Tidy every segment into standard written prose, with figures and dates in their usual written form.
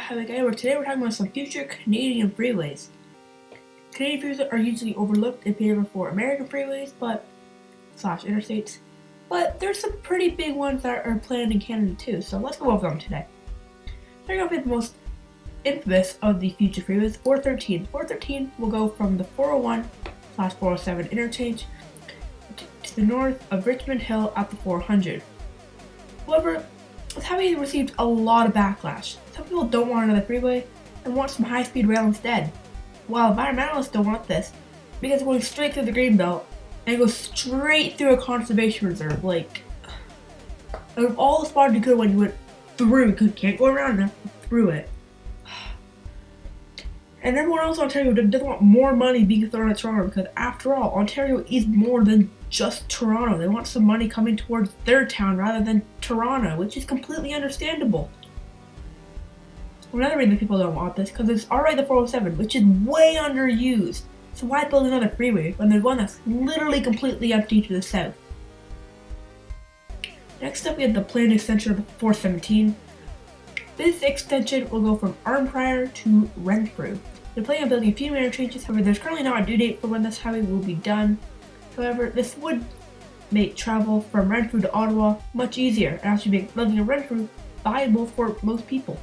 Hi again, where today we're talking about some future Canadian freeways. Canadian freeways are usually overlooked in favor for American freeways, slash interstates, but there's some pretty big ones that are planned in Canada too, so let's go over them today. Starting off with the most infamous of the future freeways, 413. 413 will go from the 401/407 interchange to the north of Richmond Hill at the 400. However, it's having received a lot of backlash. Some people don't want another freeway and want some high-speed rail instead, while environmentalists don't want this because it's going straight through the green belt and it goes straight through a conservation reserve. Like, out of all the spots you could when you went through, you can't go around enough through it. And everyone else in Ontario doesn't want more money being thrown at Toronto because, after all, Ontario is more than just Toronto. They want some money coming towards their town rather than Toronto, which is completely understandable. Another reason people don't want this because it's already the 407, which is way underused. So why build another freeway when there's one that's literally completely empty to the south? Next up, we have the planned extension of the 417. This extension will go from Arnprior to Renfrew. They're planning on building a few more interchanges, however there's currently not a due date for when this highway will be done. However, this would make travel from Renfrew to Ottawa much easier and actually make living in Renfrew viable for most people.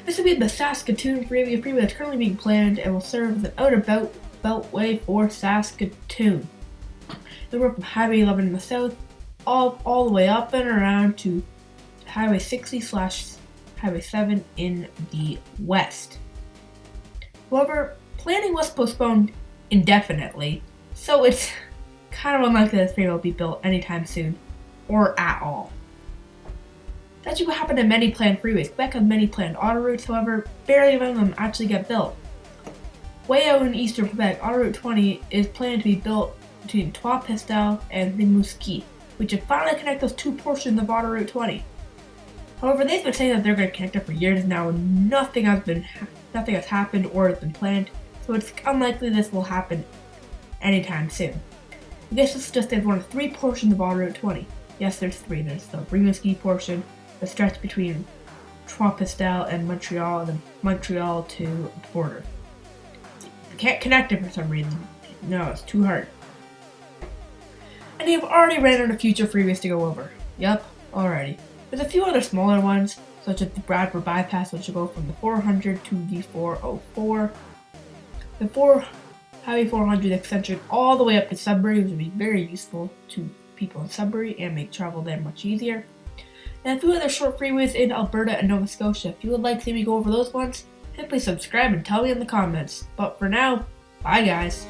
This will be the Saskatoon freeway, a freeway that's currently being planned and will serve as an outer beltway for Saskatoon. It'll go from Highway 11 in the south all the way up and around to Highway 60/Highway 7 in the west. However, planning was postponed indefinitely, so it's kind of unlikely this freeway will be built anytime soon, or at all. That's what happened to many planned freeways. Quebec has many planned auto routes, however, barely any of them actually get built. Way out in eastern Quebec, Auto Route 20 is planned to be built between Trois-Pistoles and Rimouski, which would finally connect those two portions of Auto Route 20. However, they've been saying that they're going to connect it for years now, and nothing has happened or has been planned, so it's unlikely this will happen anytime soon. I guess this is just one of three portions of Auto Route 20. Yes, there's three. There's the Rimouski portion, the stretch between Trois-Pistoles and Montreal, and then Montreal to the border. You can't connect it for some reason. No, it's too hard. And they've already ran out of future freeways to go over. Yup, already. There's a few other smaller ones, such as the Bradford Bypass, which will go from the 400 to the 404. The Highway 400 extension all the way up to Sudbury, which would be very useful to people in Sudbury and make travel there much easier. And a few other short freeways in Alberta and Nova Scotia. If you would like to see me go over those ones, simply subscribe and tell me in the comments. But for now, bye guys.